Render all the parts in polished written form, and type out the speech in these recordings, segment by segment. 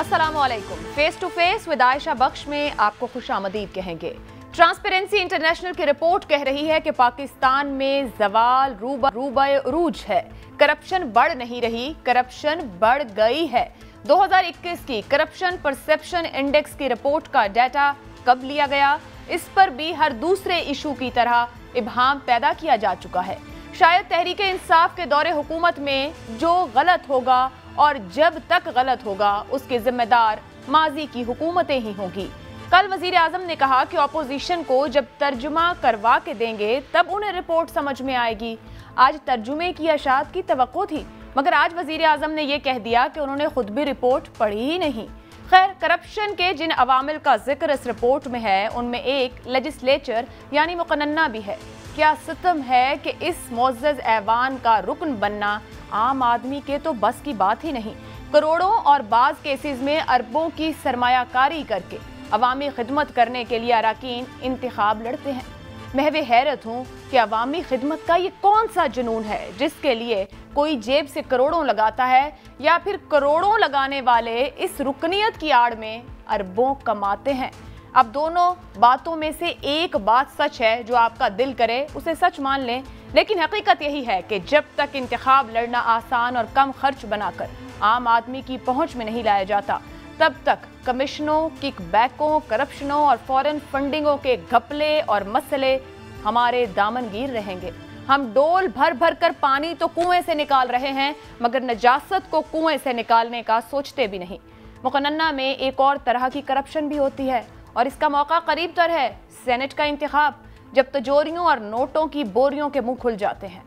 अस्सलामुअलैकुम। Face to face with Ayesha Bakhsh में आपको खुशामदीद कहेंगे। ट्रांसपेरेंसी इंटरनेशनल की रिपोर्ट कह रही है कि पाकिस्तान में ज़वाल रूज है। करप्शन बढ़ नहीं रही, करप्शन बढ़ गई है। 2021 की करप्शन परसेप्शन इंडेक्स की रिपोर्ट का डाटा कब लिया गया, इस पर भी हर दूसरे इशू की तरह इब्हाम पैदा किया जा चुका है। शायद तहरीक इंसाफ के दौरे हुकूमत में जो गलत होगा और जब तक गलत होगा उसके जिम्मेदार माजी की हुकूमतें ही होंगी। कल वजीर आजम ने कहा कि अपोजिशन को जब तर्जुमा करवा के देंगे तब उन्हें रिपोर्ट समझ में आएगी। आज तर्जुमे की अशात की तवक्को थी, मगर आज वजीर आजम ने यह कह दिया कि उन्होंने खुद भी रिपोर्ट पढ़ी ही नहीं। खैर, करप्शन के जिन अवामिल का जिक्र इस रिपोर्ट में है उनमें एक लेजिस्लेचर यानी मुकन्ना भी है। क्या सितम है कि इस मोअज़्ज़ज़ ऐवान का रुकन बनना आम आदमी के तो बस की बात ही नहीं। करोड़ों और बाज़ केसेस में अरबों की सरमायाकारी करके अवामी खिदमत करने के लिए अराकीन इंतखाब लड़ते हैं। मैं भी हैरत हूँ कि अवामी खिदमत का ये कौन सा जुनून है जिसके लिए कोई जेब से करोड़ों लगाता है, या फिर करोड़ों लगाने वाले इस रुकनियत की आड़ में अरबों कमाते हैं। अब दोनों बातों में से एक बात सच है, जो आपका दिल करे उसे सच मान लें, लेकिन हकीकत यही है कि जब तक इंतखाब लड़ना आसान और कम खर्च बनाकर आम आदमी की पहुंच में नहीं लाया जाता, तब तक कमीशनों, किकबैकों, करप्शनों और फॉरेन फंडिंगों के घपले और मसले हमारे दामनगीर रहेंगे। हम डोल भर भर कर पानी तो कुएं से निकाल रहे हैं, मगर नजासत को कुएं से निकालने का सोचते भी नहीं। मुकन्ना में एक और तरह की करप्शन भी होती है और इसका मौका करीब तर है, सेनेट का इंतखाब, जब तिजोरियों और नोटों की बोरियों के मुंह खुल जाते हैं।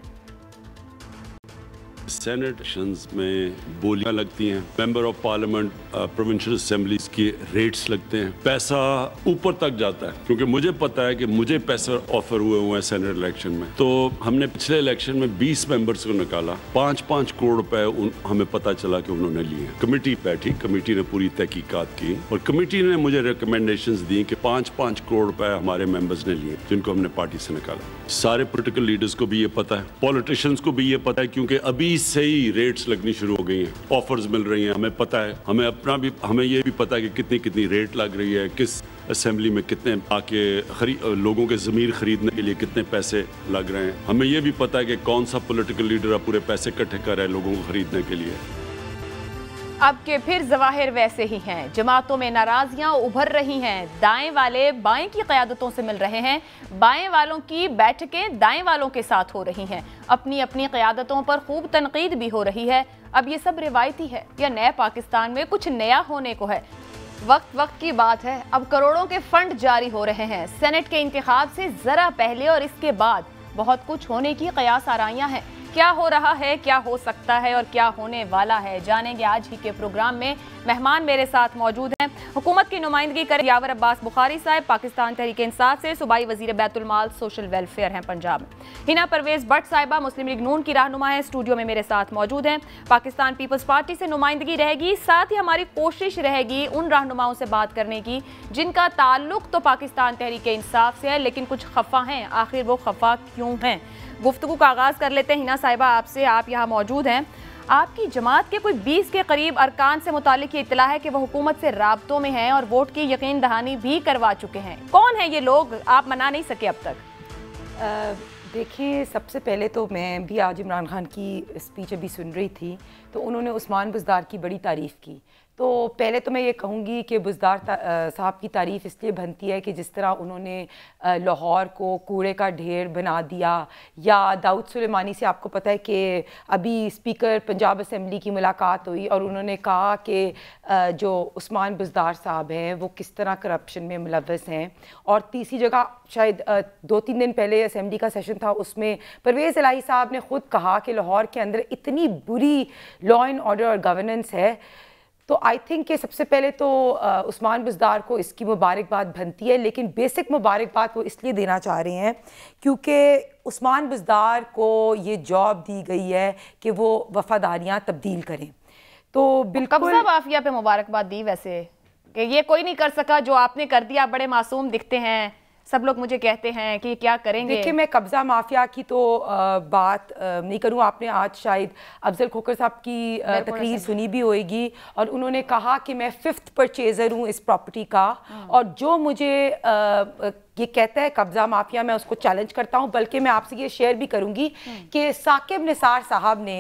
सेनेट इलेक्शंस में बोलियां लगती हैं, member of parliament, provincial assemblies के रेट्स लगते हैं, पैसा ऊपर तक जाता है। क्योंकि मुझे पता है कि मुझे पैसे ऑफर हुए हैं सेनेट इलेक्शन में, तो हमने पिछले इलेक्शन में 20 मेंबर्स को निकाला, 5-5 करोड़ रुपए हमें पता चला कि उन्होंने लिए। कमेटी बैठी, कमेटी ने पूरी तहकीकात की और कमेटी ने मुझे रिकमेंडेशंस दी कि 5-5 करोड़ रुपए हमारे मेंबर्स ने लिए, जिनको हमने पार्टी से निकाला। सारे पोलिटिकल लीडर्स को भी ये पता है, पॉलिटिशियंस को भी ये पता है, क्योंकि अभी से ही रेट्स लगनी शुरू हो गई हैं, ऑफर्स मिल रही हैं। हमें पता है, हमें ये भी पता है कि कितनी कितनी रेट लग रही है, किस असेंबली में कितने आके लोगों के ज़मीर खरीदने के लिए कितने पैसे लग रहे हैं। हमें ये भी पता है कि कौन सा पॉलिटिकल लीडर अब पूरे पैसे इकट्ठे कर रहा है लोगों को खरीदने के लिए। अब के फिर ज़वाहिर वैसे ही हैं, जमातों में नाराज़ियाँ उभर रही हैं। दाएं वाले बाएं की क़यादतों से मिल रहे हैं, बाएं वालों की बैठकें दाएं वालों के साथ हो रही हैं, अपनी अपनी क़यादतों पर खूब तनकीद भी हो रही है। अब ये सब रिवायती है या नए पाकिस्तान में कुछ नया होने को है? वक्त की बात है। अब करोड़ों के फंड जारी हो रहे हैं। सेनेट के इंतखाब से ज़रा पहले और इसके बाद बहुत कुछ होने की क़यास आराइयाँ हैं। क्या हो रहा है, क्या हो सकता है और क्या होने वाला है, जानेंगे आज ही के प्रोग्राम में। मेहमान मेरे साथ मौजूद हैं। हुकूमत की नुमाइंदगी कर यावर अब्बास बुखारी साहब, पाकिस्तान तहरीक इंसाफ से सूबाई वजीर बैतुल माल सोशल वेलफेयर हैं पंजाब में। हिना परवेज भट्ट साहिबा मुस्लिम लीग नून की रहनुमा है, स्टूडियो में मेरे साथ मौजूद हैं। पाकिस्तान पीपल्स पार्टी से नुमाइंदगी रहेगी, साथ ही हमारी कोशिश रहेगी उन रहनुमाओं से बात करने की जिनका ताल्लुक तो पाकिस्तान तहरीक इंसाफ से है, लेकिन कुछ खफा हैं। आखिर वो खफा क्यों हैं? गुफ्तगू का आगाज़ कर लेते हैं हिना साहिबा आपसे। आप यहाँ मौजूद हैं। आपकी जमात के कोई 20 के करीब अरकान से मुतालिक ये इत्तला है कि वह हुकूमत से राब्तों में हैं और वोट की यकीन दहानी भी करवा चुके हैं। कौन है ये लोग? आप मना नहीं सके अब तक। देखिए, सबसे पहले तो मैं भी आज इमरान खान की स्पीच अभी सुन रही थी, तो उन्होंने उस्मान बुज़दार की बड़ी तारीफ़ की। तो पहले तो मैं ये कहूँगी कि बुज़दार साहब की तारीफ़ इसलिए बनती है कि जिस तरह उन्होंने लाहौर को कूड़े का ढेर बना दिया, या दाऊद सुलेमानी से आपको पता है कि अभी स्पीकर पंजाब असम्बली की मुलाकात हुई और उन्होंने कहा कि जो उस्मान बुज़दार साहब हैं वो किस तरह करप्शन में मुलव्वस हैं। और तीसरी जगह शायद 2-3 दिन पहले असम्बली का सेशन था, उसमें परवेज़ इलाही साहब ने ख़ुद कहा कि लाहौर के अंदर इतनी बुरी लॉ एंड ऑर्डर और गवर्नेंस है। तो आई थिंक कि सबसे पहले तो उस्मान बुज़दार को इसकी मुबारकबाद बनती है, लेकिन बेसिक मुबारकबाद वो इसलिए देना चाह रहे हैं क्योंकि उस्मान बुज़दार को ये जॉब दी गई है कि वो वफ़ादारियाँ तब्दील करें। तो बिल्कुल कब्ज़ा माफिया पे मुबारकबाद दी वैसे कि ये कोई नहीं कर सका जो आपने कर दिया, बड़े मासूम दिखते हैं, सब लोग मुझे कहते हैं कि क्या करेंगे। देखिए, मैं कब्जा माफिया की तो बात नहीं करूं। आपने आज शायद अफजल खोखर साहब की तकरीर सुनी भी होगी, और उन्होंने कहा कि मैं 5th परचेजर हूं इस प्रॉपर्टी का, और जो मुझे ये कहता है कब्जा माफिया, मैं उसको चैलेंज करता हूं। बल्कि मैं आपसे ये शेयर भी करूंगी कि साकिब निसार साहब ने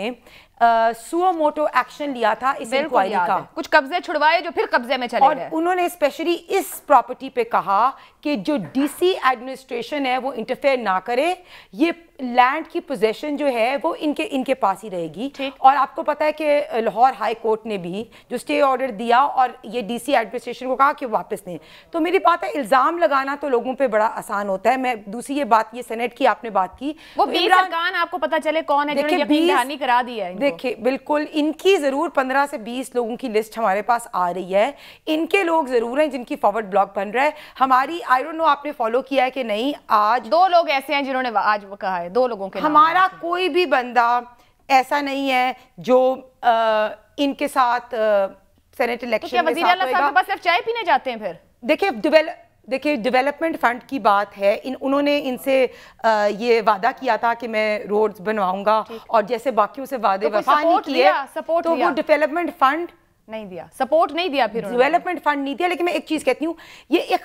सुओ मोटो एक्शन लिया था इस इंक्वायरी का, कुछ कब्जे छुड़वाए जो फिर कब्जे में चले गए, और उन्होंने स्पेशली इस प्रॉपर्टी पे कहा कि जो डीसी एडमिनिस्ट्रेशन है वो इंटरफेयर ना करे, ये लैंड की पोजीशन जो है वो इनके पास ही रहेगी। और आपको पता है कि लाहौर हाई कोर्ट ने भी जो स्टे ऑर्डर दिया और ये डीसी एडमिनिस्ट्रेशन को कहा कि वापस नहीं। तो मेरी बात है, इल्जाम लगाना तो लोगों पे बड़ा आसान होता है। मैं दूसरी ये बात, ये सेनेट की आपने बात की, वो 20 अरकान आपको पता चले कौन है जिन्होंने यकीन दहानी करा दी है। देखिए, बिल्कुल इनकी जरूर 15 से 20 लोगों की लिस्ट हमारे पास आ रही है। इनके लोग जरूर हैं जिनकी फॉरवर्ड ब्लॉक बन रहा है। हमारी आई डोंट नो आपने फॉलो किया है कि नहीं, आज 2 लोग ऐसे हैं जिन्होंने आज वो कहा है, 2 लोगों के हमारा कोई भी बंदा ऐसा नहीं है जो इनके साथ सेनेट इलेक्शन में वज़ीर आला साहब के पास सिर्फ चाय पीने जाते हैं फिर? देखिए डेवलपमेंट फंड की बात है, उन्होंने इनसे ये वादा किया था कि मैं रोड्स बनवाऊंगा, और जैसे बाकियों से वादे वफा नहीं किए, तो वो डेवलपमेंट फंड नहीं दिया, सपोर्ट नहीं दिया, फिर डेवलपमेंट फंड नहीं दिया। लेकिन मैं एक चीज़ कहती हूँ, ये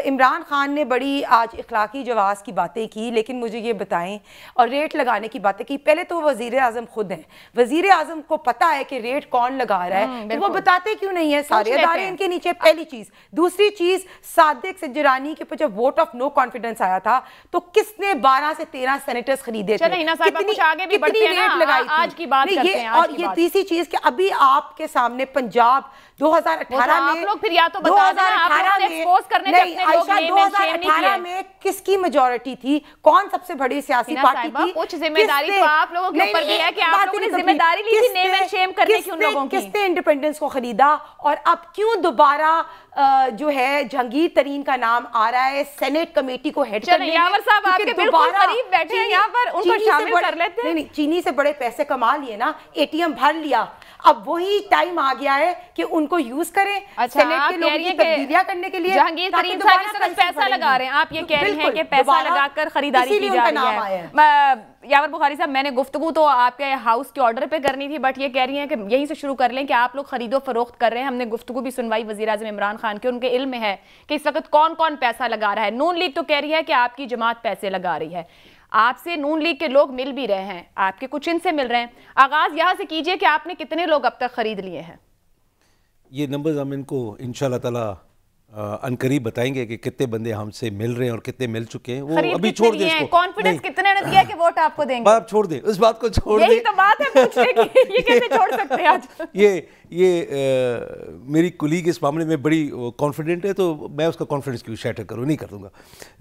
इमरान खान ने बड़ी आज इखलाकी जवाज़ की बातें की, लेकिन मुझे ये बताएं, और रेट लगाने की बातें की। पहले तो वज़ीर आज़म खुद हैं, वज़ीर आज़म को पता है कि रेट कौन लगा रहा है, तो वो बताते क्यों नहीं है? सारे अदारे इनके नीचे, पहली चीज़। दूसरी चीज़, सादिक सिजरानी के ऊपर जब वोट ऑफ नो कॉन्फिडेंस आया था तो किसने 12 से 13 सेनेटर्स खरीदे थे, कितनी रेट लगाई थी? और ये तीसरी चीज़ कि अभी आपके सामने पंजाब 2018 में, लोग फिर या तो बता देना, आप लोगों ने एक्सपोज करने थे अपने लोग, 2018 में किसकी मेजॉरिटी थी, कौन सबसे बड़ी सियासी पार्टी थी? कुछ जिम्मेदारी तो आप लोगों के ऊपर भी है कि आप लोगों ने जिम्मेदारी ली थी नेम एंड शेम करने की उन लोगों की। किसने इंडिपेंडेंस को खरीदा, और अब क्यों दोबारा जो है जहांगीर तरीन का नाम आ रहा है सेनेट कमेटी को हेड करने? यावर साहब आपके बिल्कुल करीब बैठे हैं यहाँ पर, उनको शामिल कर लेते हैं। नहीं, चीनी से बड़े पैसे कमा लिए ना, एटीएम भर लिया, अब वही टाइम आ गया है कि उनको यूज करें सेनेट के लोगों की तब्दीलियां करने के लिए। जहांगीर तरीन साहब इस वक्त पैसा लगा रहे हैं, आप ये कह रहे हैं कि पैसा लगाकर खरीदारी की जा रही है। यावर बुखारी साहब, मैंने गुफ्तगू तो आपके हाउस के ऑर्डर पे करनी थी, बट ये कह रही हैं कि यहीं से शुरू कर लें कि आप लोग खरीदो फरोख्त कर रहे हैं। हमने गुफ्तगू भी सुनवाई वज़ीर आज़म इमरान खान के, उनके इल्म में है कि इस वक्त कौन कौन पैसा लगा रहा है। नून लीग तो कह रही है कि आपकी जमात पैसे लगा रही है, आपसे नून लीग के लोग मिल भी रहे हैं, आपके कुछ इनसे मिल रहे हैं। आगाज यहां से कीजिए कि आपने कितने लोग अब तक खरीद लिए हैं? ये नंबर्स हम इनको इंशाल्लाह ताला अनकरीब बताएंगे कि कितने बंदे हमसे मिल रहे हैं और कितने मिल चुके हैं। वो अभी छोड़ दें इसको, कॉन्फिडेंस कितने ने दिया कि वोट आपको देंगे? आप छोड़ दें, उस बात को छोड़ दें। यही तो बात है पूछने की, ये कैसे छोड़ सकते हैं आज? ये मेरी कुलीग इस मामले में बड़ी कॉन्फिडेंट है, तो मैं उसका कॉन्फिडेंस क्यों शैटर करूँ, नहीं कर दूँगा।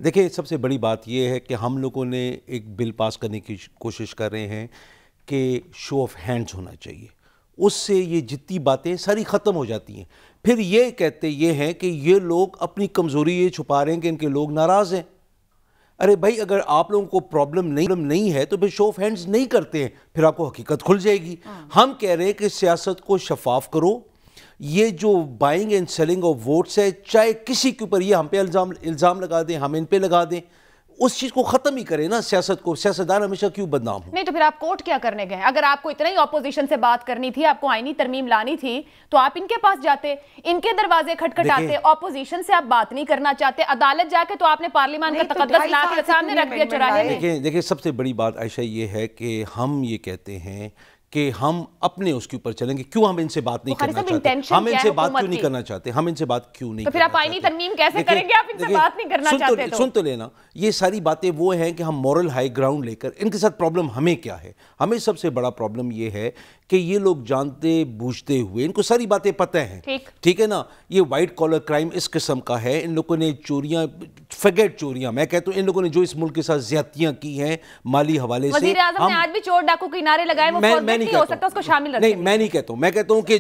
देखिए, सबसे बड़ी बात ये है कि हम लोगों ने एक बिल पास करने की कोशिश कर रहे हैं कि शो ऑफ हैंड्स होना चाहिए, उससे ये जितनी बातें सारी ख़त्म हो जाती हैं। फिर ये कहते ये हैं कि ये लोग अपनी कमज़ोरी ये छुपा रहे हैं कि इनके लोग नाराज़ हैं। अरे भाई, अगर आप लोगों को प्रॉब्लम नहीं है तो फिर शो ऑफ हैंड्स नहीं करते हैं, फिर आपको हकीकत खुल जाएगी। हम कह रहे हैं कि सियासत को शफाफ करो। ये जो buying and selling of votes है, चाहे किसी के ऊपर ये हम पे इल्ज़ाम लगा दें, हम इन पे लगा दें, उस चीज को खत्म ही करें ना। सियासत को, सियासतदान हमेशा क्यों बदनाम हो? नहीं तो फिर आप कोर्ट क्या करने गए? अगर आपको इतना ही ऑपोजिशन से बात करनी थी, आपको आईनी तरमीम लानी थी, तो आप इनके पास जाते, इनके दरवाजे खटखटाते। ऑपोजिशन से आप बात नहीं करना चाहते, अदालत जाके तो आपने पार्लियामान का तकद्दस ला के सामने रख दिया चौराहे में। देखिए, सबसे बड़ी बात आयशा ये है कि हम ये कहते हैं कि हम अपने उसके ऊपर चलेंगे। क्यों हम इनसे बात नहीं करना चाहते? हम इनसे बात क्यों नहीं करना चाहते? हम इनसे बात क्यों नहीं? तो फिर आप आईनी तरमीम कैसे करेंगे? आप इनसे बात नहीं करना चाहते? सुन तो लेना, ये सारी बातें वो हैं कि हम मॉरल हाई ग्राउंड लेकर, इनके साथ प्रॉब्लम हमें क्या है? हमें सबसे बड़ा प्रॉब्लम ये है कि ये लोग जानते बूझते हुए, इनको सारी बातें पता हैं, ठीक है ना। ये वाइट कॉलर क्राइम इस किस्म का है। इन लोगों ने चोरियां, फगेट चोरियां, मैं कहता हूँ इन लोगों ने जो इस मुल्क के साथ ज्यादतियां की हैं माली हवाले से। वज़ीर आज़म ने आज भी चोर डाकू के नारे लगाए, वो नहीं हो सकता, उसको शामिल रखें। नहीं, मैं नहीं कहता हूँ, मैं कहता हूँ कि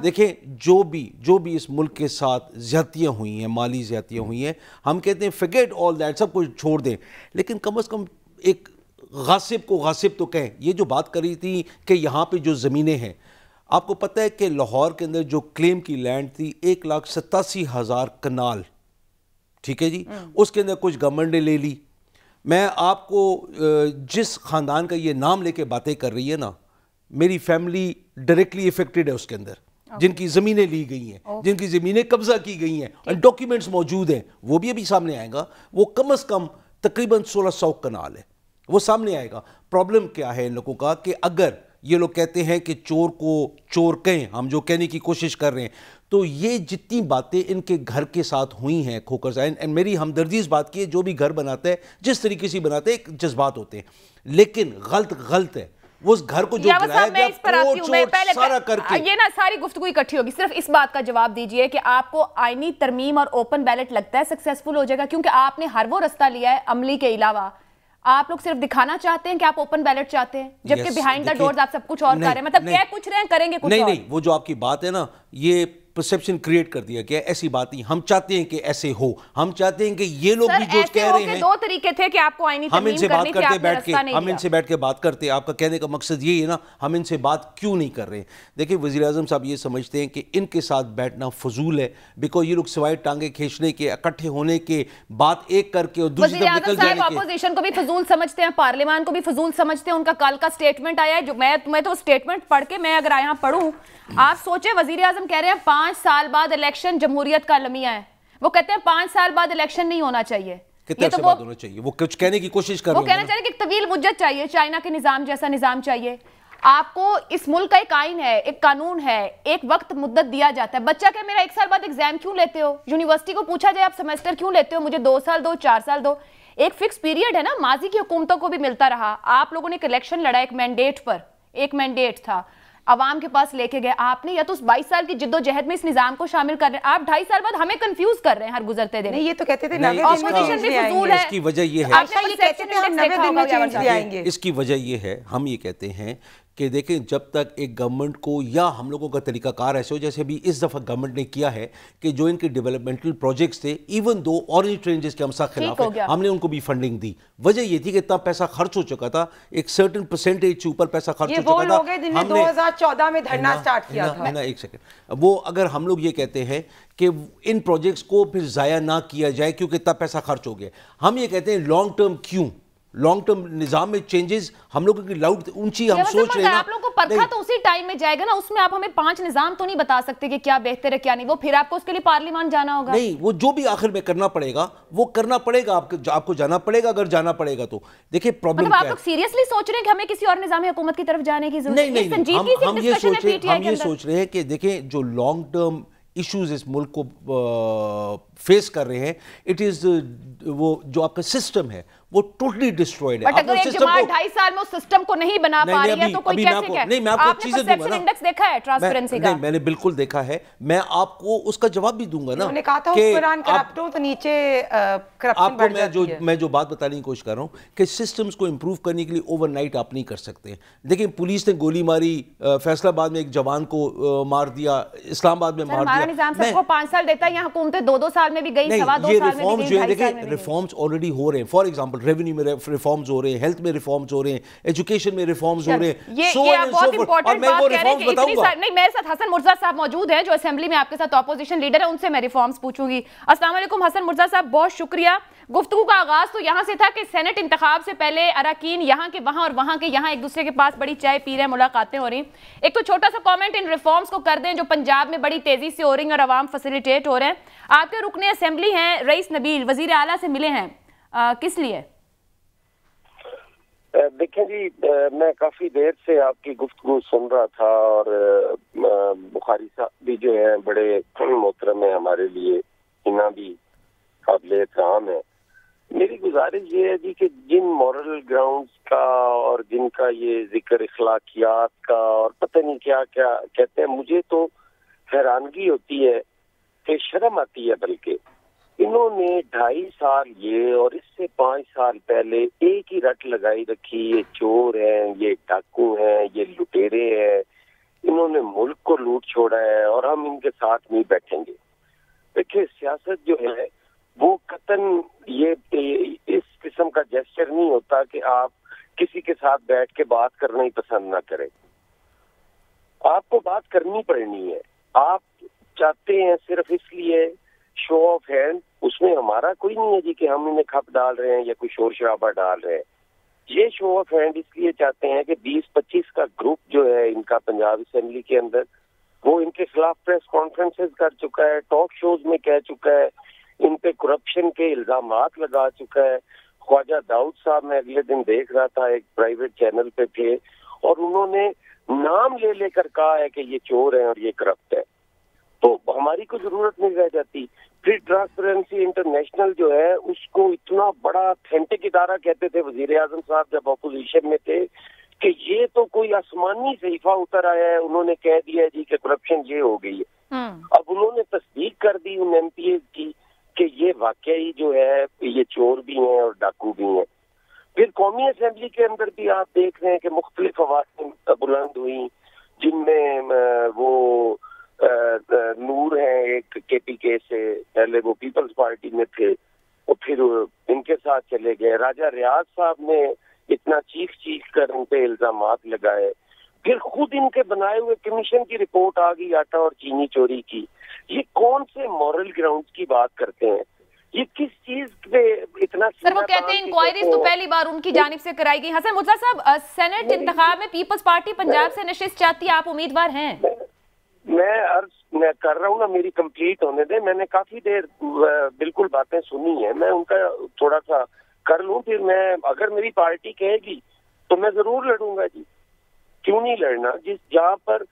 देखें, जो भी इस मुल्क के साथ ज्यादतियां हुई हैं, माली ज्यादतियां हुई हैं, हम कहते हैं फॉरगेट ऑल दैट, सब कुछ छोड़ दें। लेकिन कम से कम एक गासिब को गासिब तो कहें। ये जो बात करी थी कि यहाँ पे जो ज़मीनें हैं, आपको पता है कि लाहौर के अंदर जो क्लेम की लैंड थी 1,87,000 कनाल, ٹھیک ہے جی, اس کے اندر کچھ گورنمنٹ نے لے لی. میں آپ کو جس خاندان کا یہ نام لے کے باتیں کر رہی ہے نا, میری فیملی ڈائریکٹلی افیکٹڈ ہے اس کے اندر, جن کی زمینیں لی گئی ہیں, جن کی زمینیں قبضہ کی گئی ہیں, اور ڈاکیومنٹس موجود ہیں, وہ بھی ابھی سامنے آئے گا. وہ کم از کم تقریباً 1600 کنال ہے, وہ سامنے آئے گا. پرابلم کیا ہے ان لوگوں کا کہ اگر یہ لوگ کہتے ہیں کہ چور کو چور کہیں, ہم جو کہنے کی کوشش کر رہے ہیں, تو یہ جتنی باتیں ان کے گھر کے ساتھ ہوئی ہیں کھوکر صاحب, میری ہمدردی اس بات کی ہے, جو بھی گھر بناتا ہے جس طریقے سے بناتا ہے ایک جذبات ہوتے ہیں, لیکن غلط ہے وہ اس گھر کو جو گرایا گیا کوڑ سارا کر کے. یہ نا ساری گفتگو اکٹھی ہوگی, صرف اس بات کا جواب دیجئے کہ آپ کو آئینی ترمیم اور اوپن بیلٹ لگتا ہے سکسیسفل ہو جائے گا, کیونکہ آپ نے ہر وہ رستہ لیا ہے عملی کے علاوہ. آپ لوگ صرف دکھانا چاہتے ہیں کہ آپ اوپن بیلٹ چاہتے ہیں, جبکہ بیہائنڈ دا ڈورز آپ سب کچھ اور کر رہے ہیں, مطلب کیا کچھ رہے ہیں کریں گے کچھ اور. نہیں, وہ جو آپ کی بات ہے نا, یہ پرسیپشن کریٹ کر دیا کہ ایسی بات نہیں, ہم چاہتے ہیں کہ ایسے ہو, ہم چاہتے ہیں کہ یہ لوگ بھی جو کہہ رہے ہیں, دو طریقے تھے کہ آپ کو آئینی ترمیم کرنی تھی, آپ نے رستہ نہیں دیا. ہم ان سے بیٹھ کے بات کرتے, آپ کا کہنے کا مقصد یہی ہے نا, ہم ان سے بات کیوں نہیں کر رہے ہیں. دیکھیں وزیر اعظم صاحب یہ سمجھتے ہیں کہ ان کے ساتھ بیٹھنا فضول ہے, بیکاز یہ لوگ سوائے ٹانگیں کھینچنے کے, اکٹھے ہونے کے, بات ایک کر کے اور دوسری طرف نکل جانے کے. اپوزیشن کو بھی فضول سمجھتے ہیں, پارلیمان کو بھی فضول سمجھتے ہیں. ان کا کل کا سٹیٹمنٹ آیا ہے, جو میں تو سٹیٹمنٹ پڑھ کے, میں اگر یہاں پڑھوں, آپ سوچیں وزیر اعظم کہہ رہے ہیں 5 سال بعد الیکشن جمہوریت کا المیہ ہے. وہ کہتے ہیں 5 سال بعد الیکشن نہیں ہونا چاہیے. کتنے عرصے بعد ہونا چاہیے؟ وہ کچھ کہنے کی کوشش کر رہے ہیں. وہ کہنا چاہ رہے ہیں کہ طویل مدت چاہیے, چائنا کے نظام جیسا نظام چاہیے. آپ کو اس ملک کا ایک آئین ہے, ایک قانون ہے, ایک وقت مدت دیا جاتا ہے. بچہ کہ میرا 1 سال بعد ایگزام کیوں لیتے ہو, یونیورسٹی کو پوچھا جائے آپ سیمسٹر کیوں لیتے ہو, مجھے 2 سال دو, 4 سال دو. ایک فکس پیریڈ ہے نا, ماضی کی حکومتوں کو بھی ملتا رہا. آپ لوگوں نے ایک الیکشن لڑا ایک مینڈیٹ پر, ایک مینڈیٹ تھا, عوام کے پاس لے کے گئے آپ نے, یا تو اس 22 سال کی جد و جہد میں اس نظام کو شامل کر رہے ہیں. آپ 2.5 سال بعد ہمیں کنفیوز کر رہے ہیں ہر گزرتے دن. یہ تو کہتے تھے اپوزیشن بھی فضول ہے. اس کی وجہ یہ ہے, اس کی وجہ یہ ہے, ہم یہ کہتے ہیں کہ دیکھیں جب تک ایک گورنمنٹ کو, یا ہم لوگوں کا طریقہ کار ایسے ہو جیسے بھی اس دفعہ گورنمنٹ نے کیا ہے کہ جو ان کے ڈیولپمنٹل پروجیکٹس تھے, ایون دو اورنج ٹرین جس کے ہم سخت خلاف ہیں, ہم نے ان کو بھی فنڈنگ دی. وجہ یہ تھی کہ اتنا پیسہ خرچ ہو چکا تھا, ایک سرٹن پرسنٹیج سے اوپر پیسہ خرچ ہو چکا تھا. ہم نے 2014 میں دھرنا سٹارٹ کیا تھا. ایک سیکنڈ, وہ اگر ہم لوگ یہ کہتے ہیں کہ ان پروجیکٹس کو پھر ضائع نہ کیا جائے کیونکہ اتنا پیسہ خرچ ہو گیا, ہم یہ کہتے ہیں لانگ ٹرم کیوں, لانگ ٹرم نظام میں چینجز ہم لوگوں کی لاؤڈ اونچی ہم سوچ رہے ہیں. آپ لوگوں کو پرکھا تو اسی ٹائم میں جائے گا نا, اس میں آپ ہمیں 5 نظام تو نہیں بتا سکتے کہ کیا بہتر ہے کیا نہیں, وہ پھر آپ کو اس کے لیے پارلیمان جانا ہوگا. نہیں, وہ جو بھی آخر میں کرنا پڑے گا وہ کرنا پڑے گا, آپ کو جانا پڑے گا اگر جانا پڑے گا تو. دیکھیں پرابلم کیا ہے, آپ لوگ سیریسلی سوچ رہے ہیں کہ ہمیں کسی اور نظام حکومت کی طرف جانے کی ضرورت ہے؟ نہیں, ہم یہ سوچ رہے ہیں کہ دیکھیں جو لانگ ٹرم ایشوز اس ملک کو فیس کر رہے ہیں, اٹ از وہ جو آپ کا سسٹم ہے وہ ٹوٹلی ڈسٹرائیڈ ہے. بٹ اگر ایک جماعت 2.5 سال میں اس سسٹم کو نہیں بنا پا رہی ہے تو کوئی کیسے کہے؟ نہیں, میں آپ کو چیزیں دوں گا نا, انڈیکس دیکھا ہے ٹرانسپیرنسی کا؟ نہیں, میں نے بالکل دیکھا ہے, میں آپ کو اس کا جواب بھی دوں گا نا. انہوں نے کہا تھا حکمران کرپٹ ہو تو نیچے کرپشن بڑھ جاتی ہے. میں جو بات بتانے کی کوشش کر رہا ہوں کہ سسٹمز کو امپروو کرنے کے لیے اوور نائٹ آپ نہیں کر سکتے. دیکھیں پولیس نے گولی ماری, فیصل آباد میں ایک جوان کو مار دیا, اسلام آباد میں مار دیا. ہمارا نظام سب کو 5 سال دیتا ہے, یہاں حکومتیں 2-2 سال میں بھی گئی, 2.5 سال میں بھی گئی. دیکھیں ریفارمز آلریڈی ہو رہے ہیں, فار ایگزامپل ریونیو میں ریفارمز ہو رہے ہیں, ہیلتھ میں ریفارمز ہو رہے ہیں, ایجوکیشن میں ریفارمز ہو رہے ہیں. یہ آپ بہت امپورٹنٹ بات کہہ رہے ہیں کہ اتنی ساری نہیں. میرے ساتھ حسن مرزا صاحب موجود ہیں جو اسمبلی میں آپ کے ساتھ اپوزیشن لیڈر ہیں, ان سے میں ریفارمز پوچھوں گی. السلام علیکم حسن مرزا صاحب, بہت شکریہ. گفتگو کا آغاز تو یہاں سے تھا کہ سینٹ انتخاب سے پہلے اراکین یہاں کے وہاں اور وہاں کے یہاں ایک دوسرے کے پاس بڑی چائے پی رہے ہیں, ملاقاتیں ہو رہی ہیں. ایک تو چھوٹا سا کامنٹ ان ریفارمز کو کر دیں جو پنجاب میں بڑی تیزی سے ہو رہی ہیں اور عوام فیسیلیٹیٹ ہو رہے ہیں. آپ کے رکن اسمبلی ہیں رئیس نبیل, وزیر اعلیٰ سے ملے ہیں, کس لیے؟ دیکھیں جی, میں کافی دیر سے آپ کی گفتگو سن رہا تھا اور بخاری صاحب بھی جو ہیں بڑے محترم ہیں ہمارے لیے, انہیں بھی قابل احترام ہے. میری گزارش یہ ہے جی کہ جن مورل گراؤنڈز کا اور جن کا یہ ذکر اخلاقیات کا اور پتہ نہیں کیا کیا کہتے ہیں, مجھے تو حیرانگی ہوتی ہے کہ شرم آتی ہے. بلکہ انہوں نے 2.5 سال یہ اور اس سے 5 سال پہلے ایک ہی رٹ لگائی رکھی, یہ چور ہیں, یہ ڈاکو ہیں, یہ لٹیرے ہیں, انہوں نے ملک کو لوٹ چھوڑا ہے اور ہم ان کے ساتھ نہیں بیٹھیں گے. دیکھیں سیاست جو ہے وہ قطعاً یہ اس قسم کا جیسچر نہیں ہوتا کہ آپ کسی کے ساتھ بیٹھ کے بات کرنا ہی پسند نہ کریں. آپ کو بات کرنی پڑنی ہے. آپ چاہتے ہیں صرف اس لیے शो ऑफ हैंड, उसमें हमारा कोई नहीं है जी कि हम इन्हें खप डाल रहे हैं या कोई शोर शराबा डाल रहे हैं। ये शो ऑफ हैंड इसलिए चाहते हैं कि 20-25 का ग्रुप जो है इनका पंजाब असेंबली के अंदर, वो इनके खिलाफ प्रेस कॉन्फ्रेंसेस कर चुका है, टॉक शोज में कह चुका है, इन पे करप्शन के इल्जामात लगा चुका है। ख्वाजा दाऊद साहब मैं अगले दिन देख रहा था, एक प्राइवेट चैनल पे थे, और उन्होंने नाम ले लेकर कहा है कि ये चोर है और ये करप्ट है। तो हमारी कोई जरूरत नहीं रह जाती। फिर ट्रांसपेरेंसी इंटरनेशनल जो है उसको इतना बड़ा ऑथेंटिक इदारा कहते थे वजीर आजम साहब जब अपोजिशन में थे कि ये तो कोई आसमानी सहीफा उतर आया है, उन्होंने कह दिया जी कि करप्शन ये हो गई है। अब उन्होंने तस्दीक कर दी उन एमपीए की कि ये वाकई जो है ये चोर भी हैं और डाकू भी हैं। फिर कौमी असेंबली के अंदर भी आप देख रहे हैं कि मुख्तलिफ आवाज़ें बुलंद हुई, जिनमें वो नूर हैं एक केपीके से, पहले वो पीपल्स पार्टी में थे, और फिर इनके साथ चले गए। राजा रियाज साहब ने इतना चीख कर उन पे इल्जामात लगाए। फिर खुद इनके बनाए हुए कमीशन की रिपोर्ट आ गई आटा और चीनी चोरी की। ये कौन से मॉरल ग्राउंड्स की बात करते हैं? ये किस चीज पे इतना? सर वो कहते हैं इंक्वायरीज तो पहली बार उनकी जानिब से कराई गई। हसन मुर्तजा साहब, सेनेट इंतखाब में पीपल्स पार्टी पंजाब से नशिस्त चाहती है, आप उम्मीदवार हैं? मैं कर रहा हूँ ना, मेरी कंप्लीट होने दे। मैंने काफी देर बिल्कुल बातें सुनी है, मैं उनका थोड़ा सा कर लूं, फिर मैं अगर मेरी पार्टी कहेगी तो मैं जरूर लड़ूंगा जी। क्यों नहीं लड़ना? जहाँ पर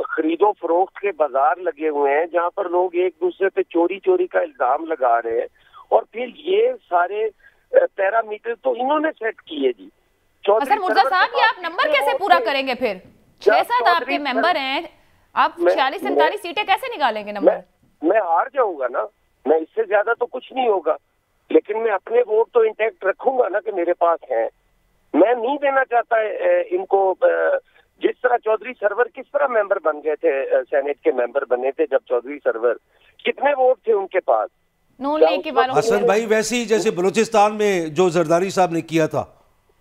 खरीदो फरोख्त के बाजार लगे हुए हैं, जहाँ पर लोग एक दूसरे पे चोरी का इल्जाम लगा रहे हैं, और फिर ये सारे पैरामीटर तो इन्होंने सेट किए जी। हसन मुर्तजा साहब, ये आप नंबर कैसे पूरा करेंगे? फिर 6-7 आपके मेंबर हैं, आप 46-47 सीटें कैसे निकालेंगे नंबर? मैं हार जाऊंगा ना, मैं इससे ज्यादा तो कुछ नहीं होगा, लेकिन मैं अपने वोट तो इंटैक्ट रखूंगा ना कि मेरे पास है। मैं नहीं देना चाहता इनको। जिस तरह चौधरी सरवर किस तरह मेंबर बन गए थे, सेनेट के मेंबर बने थे जब चौधरी सरवर, कितने वोट थे उनके पास? नून लीग के वालों। हसन भाई वैसे ही जैसे बलूचिस्तान में जो जरदारी साहब ने किया था।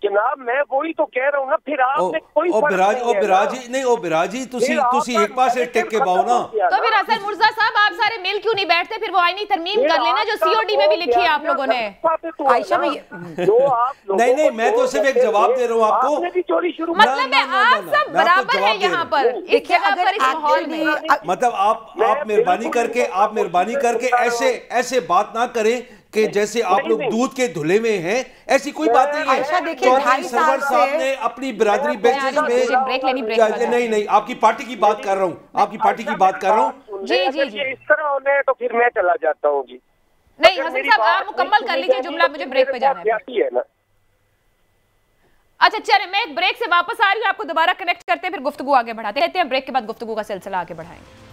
जनाब मैं वही तो कह रहा हूँ ना। फिर आपने कोई बिराजी तुसी एक पासे टेक के बाओ ना। तो फिर हसन मुर्तजा साहब आप सारे मिल क्यों नहीं बैठते? फिर वो आईनी तरमीम कर लेना जो सीओडी में भी लिखी है आप लोगों ने। आयशा में नहीं, मैं तो सिर्फ एक जवाब दे रहा हूँ आपको। मतलब आप सब बराबर हैं यहाँ पर इस जगह पर, इस माहौल में। मतलब आप मेहरबानी करके ऐसे बात ना करें कि जैसे आप लोग दूध के धुले में हैं, ऐसी कोई बात नहीं है। चौधरी सरवर साहब ने अपनी बिरादरी बेसिस में नहीं आपकी पार्टी की बात कर रहा हूँ, आपकी पार्टी की बात कर रहा हूँ। जी इस तरह होने हैं तो फिर मैं चला जाता हूँ जी। नहीं हसन साहब आप मुकम्मल कर लीजिए जुमला, मुझे ब्रेक पे जाना है ना। अच्छा चलिए, मैं एक ब्रेक से वापस आ रही हूँ, आपको दोबारा कनेक्ट करते हैं, फिर गुफ्तगू आगे बढ़ाते हैं। ब्रेक के बाद गुफ्तगू का सिलसिला आगे बढ़ाएंगे।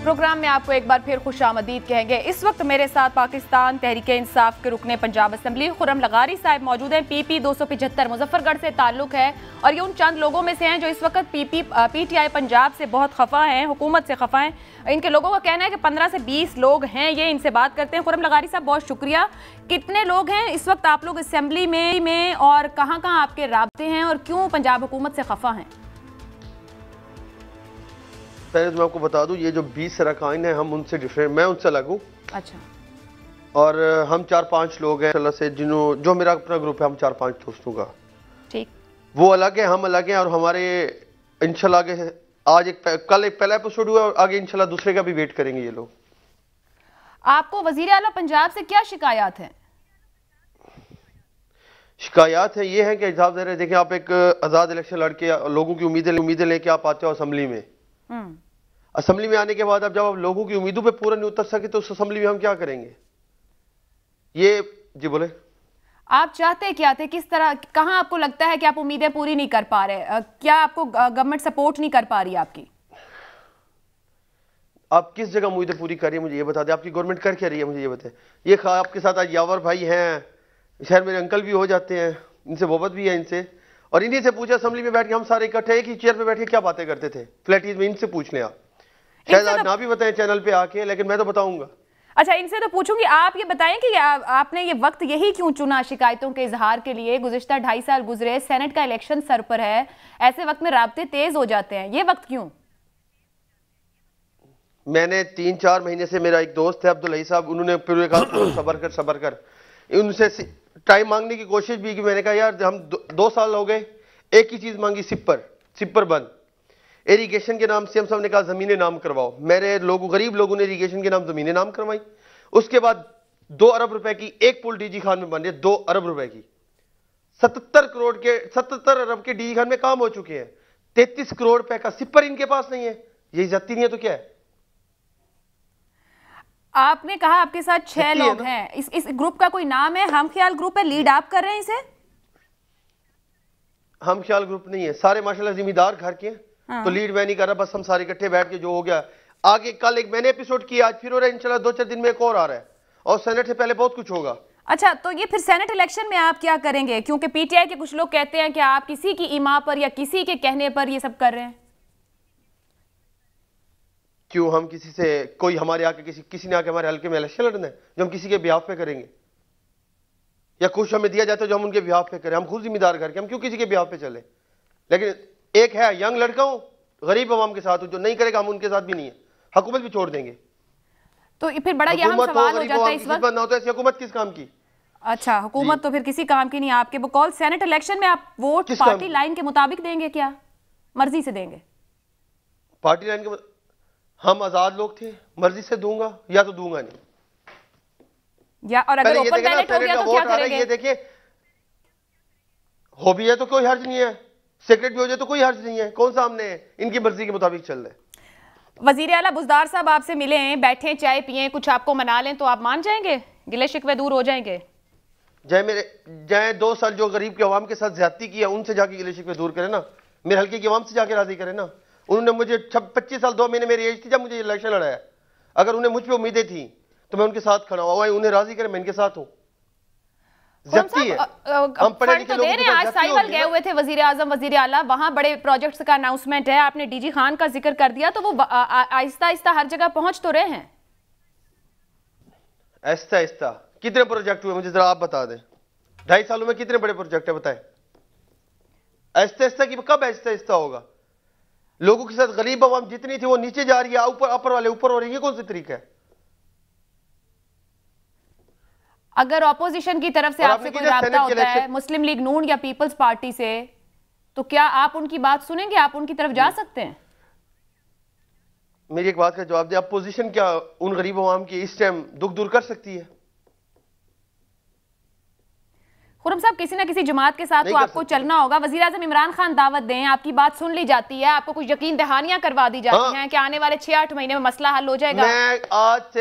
प्रोग्राम में आपको एक बार फिर खुशामदीद कहेंगे। इस वक्त मेरे साथ पाकिस्तान तहरीक इंसाफ के रुकने पंजाब असेंबली खुर्रम लगारी साहब मौजूद हैं। PP 275 मुजफ्फरगढ़ से ताल्लुक है और ये उन चंद लोगों में से हैं जो इस वक्त PTI पंजाब से बहुत खफा हैं, हुकूमत से खफा हैं। इनके लोगों का कहना है कि 15 से 20 लोग हैं, ये इनसे बात करते हैं। खुर्रम लगारी साहब बहुत शुक्रिया। कितने लोग हैं इस वक्त आप लोग असेंबली में और कहाँ कहाँ आपके राब्ते हैं और क्यों पंजाब हुकूमत से खफा हैं? पहले तो मैं आपको बता दूं, ये जो 20 अरकान हैं हम उनसे डिफरेंट, मैं उनसे अलग हूँ। अच्छा। और हम 4-5 लोग हैं इंशाल्लाह से, जो मेरा अपना ग्रुप है, हम 4-5 दोस्तों का, ठीक, वो अलग है, हम अलग हैं। और हमारे इंशाल्लाह आगे आज कल एक पहला एपिसोड हुआ और आगे इंशाल्लाह दूसरे का भी वेट करेंगे ये लोग। आपको वजीर आला पंजाब से क्या शिकायत है? शिकायत है ये है कि हिसाब दे रहे, देखिए आप एक आज़ाद इलेक्शन लड़के लोगों की उम्मीदें लेके आप आते हो असेंबली में। असेंबली में आने के बाद अब जब आप लोगों की उम्मीदों पे पूरा नहीं उतर सके तो उस असेंबली में हम क्या करेंगे? ये जी बोले, आप चाहते क्या थे? किस तरह, कहां आपको लगता है कि आप उम्मीदें पूरी नहीं कर पा रहे? क्या आपको गवर्नमेंट सपोर्ट नहीं कर पा रही आपकी? आप किस जगह उम्मीदें पूरी कर रही है मुझे ये बता दें। आपकी गवर्नमेंट कर क्या रही है मुझे ये बताएं। ये आपके साथ आज यावर भाई हैं, शायद मेरे अंकल भी हो जाते हैं, इनसे मोहब्बत भी है इनसे, और इन्हीं से पूछा असेंबली में बैठ के हम सारे इकट्ठे एक ही चेयर पे बैठ के क्या बातें करते थे फ्लैटीज में, इनसे पूछ लें आप। शायद आज ना भी बताएं चैनल पे आके, लेकिन मैं तो बताऊंगा। اچھا ان سے تو پوچھوں گی، آپ یہ بتائیں کہ آپ نے یہ وقت یہی کیوں چنا شکایتوں کے اظہار کے لیے؟ گزشتہ 2.5 سال گزرے، سینٹ کا الیکشن سر پر ہے، ایسے وقت میں رابطے تیز ہو جاتے ہیں، یہ وقت کیوں؟ میں نے 3-4 مہینے سے، میرا ایک دوست ہے عبداللہ صاحب، انہوں نے پھر کہا صبر کر، ان سے ٹائم مانگنے کی کوشش بھی کی. میں نے کہا یار ہم 2 سال ہو گئے، ایک ہی چیز مانگی، سپر بند. ایریگیشن کے نام سے ہم سب نے کہا زمینیں نام کرواؤ. میرے غریب لوگوں نے ایریگیشن کے نام زمینیں نام کروائی. اس کے بعد 2 ارب روپے کی ایک پل ڈی جی خان میں بن رہی ہے، 2 ارب روپے کی. 77 ارب کے ڈی جی خان میں کام ہو چکے ہیں. 33 کروڑ روپے کا سپر ان کے پاس نہیں ہے. یہ زیادتی نہیں ہے تو کیا ہے؟ آپ نے کہا آپ کے ساتھ 6 لوگ ہیں، اس گروپ کا کوئی نام ہے؟ ہم خیال گروپ ہے، لیڈ آپ کر رہے ہیں اسے؟ ہم خیال گروپ نہیں ہے، سارے ماشاءاللہ ذمہ دار گھر کے ہیں، تو لیڈ میں نہیں کر رہا، بس ہم سارے اکٹھے بیٹھ کے جو ہو گیا. آگے کل ایک میں نے ایپیسوڈ کیا، آج پھر ہو رہا ہے، انشاءاللہ 2-4 دن میں ایک اور آ رہا ہے، اور سینٹ سے پہلے بہت کچھ ہوگا. اچھا تو یہ پھر سینٹ الیکشن میں آپ کیا کریں گے؟ کیونکہ پی ٹی آئی کے کچھ لوگ کہتے ہیں کہ آپ کسی کی ایما پر یا کسی کے کہنے پر یہ سب کر رہے ہیں. کیوں ہم کسی سے، کوئی ہمارے آ کے کسی نے آ کے ہمارے حلقے میں الیکشن لڑنا ہے جو ہم کسی کے بیہاف پہ کریں گے؟ یا کچھ ہمیں دیا جاتا ہے جو ہم ان کے بیہاف پہ کریں؟ ہم خود ذمہ دار کر کے ہم کیوں کسی کے بیہاف پہ چلیں؟ لیکن ایک ہے ینگ لڑکا ہوں، غریب عوام کے ساتھ ہوں، جو نہیں کرے گا ہم ان کے ساتھ بھی نہیں ہے، حکومت بھی چھوڑ دیں گے. تو پھر بڑا یہ ہم سوال ہو جاتا ہے اس وقت، نہ ہوتا ہے ایسی حکومت کس کام کی؟ اچھا حکومت تو پھر کسی کام کی نہیں. آپ کے بقول سینٹ الیکشن میں آپ ووٹ پارٹی لائن کے مطابق دیں گے، کیا مرضی سے دیں گے؟ پارٹی لائن کے ہم آزاد لوگ تھے، مرضی سے دوں گا یا تو دوں گا نہیں. یا اور اگر اوپن بیلٹ ہو گیا تو کیا کریں گے؟ یہ دیکھیں ہو بھی ہے تو کوئی حرج نہیں ہے، سیکرٹ بھی ہو جائے تو کوئی حرج نہیں ہے. کون سا ہم نے ان کی مرضی کے مطابق چل رہے ہیں؟ وزیر اعلیٰ بزدار صاحب آپ سے ملیں، بیٹھیں، چائے پئیں، کچھ آپ کو منا لیں تو آپ مان جائیں گے؟ گلے شکوے دور ہو جائیں گے؟ جائیں 2 سال جو غریب کے عوام کے ساتھ زیادتی کیا ان سے جا کے گلے شکوے دور کریں نا، میرے حلقے کی عوام سے جا کے راضی کریں نا. انہوں نے مجھے 25 سال 2 مہینے میری ایج تھی جب مجھے الیکشن لڑایا. اگر انہیں مجھ پہ امیدیں تھیں تو میں ان کے ساتھ کھڑا ہوا، انہیں راضی کریں، میں ان کے ساتھ ہوں. زیادتی ہے. ہم پڑھے لکھے لوگوں کے آج سائیول گئے ہوئے تھے وزیر اعظم وزیر اعلیٰ، وہاں بڑے پروجیکٹس کا اناؤنسمنٹ ہے، آپ نے ڈی جی خان کا ذکر کر دیا، تو وہ آہستہ آہستہ ہر جگہ پہنچ تو رہے ہیں. آہستہ آہستہ کتنے پروجیکٹ ہوئے مجھے ذرا آپ بتا دیں. 2.5 سالوں میں کتنے بڑے پروجیکٹ ہیں بتائیں؟ آہستہ آہستہ کی کب آہستہ آہستہ ہوگا؟ لوگوں کے ساتھ غریب عوام جتنی تھی وہ نیچے جا رہی ہے، اوپر والے اوپر ہو رہے ہیں. یہ کون سی طریقہ ہے؟ اگر اپوزیشن کی طرف سے آپ سے کوئی رابطہ ہوتا ہے مسلم لیگ نون یا پیپلز پارٹی سے، تو کیا آپ ان کی بات سنیں گے؟ آپ ان کی طرف جا سکتے ہیں؟ میری ایک بات کا جواب دیں، اپوزیشن کیا ان غریب عوام کی اس ٹائم دکھ دور کر سکتی ہے؟ خرم صاحب کسی نہ کسی جماعت کے ساتھ تو آپ کو چلنا ہوگا. وزیر اعظم عمران خان دعوت دیں، آپ کی بات سن لی جاتی ہے، آپ کو کچھ یقین دہانیاں کروا دی جاتی ہیں کہ آنے والے 6-8 مہینے میں مسئلہ حل ہو جائے گا. میں آج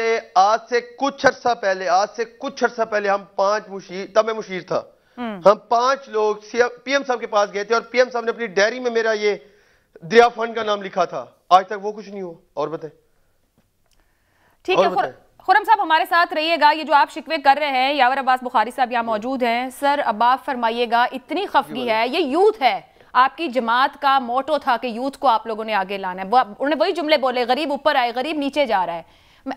سے کچھ عرصہ پہلے ہم 5 مشیر، تب میں مشیر تھا، ہم 5 لوگ پی ایم صاحب کے پاس گئے تھے اور پی ایم صاحب نے اپنی ڈائری میں میرا یہ دریا فنڈ کا نام لکھا تھا. آج تک وہ کچھ نہیں ہوا. اور بتائیں. ٹھیک ہے خرم صاحب ہمارے ساتھ رہیے گا. یہ جو آپ شکوے کر رہے ہیں، یاور عباس بخاری صاحب یہاں موجود ہیں. سر اب آپ فرمائیے گا، اتنی خفگی ہے، یہ یوتھ ہے، آپ کی جماعت کا موٹو تھا کہ یوتھ کو آپ لوگوں نے آگے لانا ہے، انہوں نے وہی جملے بولے، غریب اوپر آئے غریب نیچے جا رہا ہے.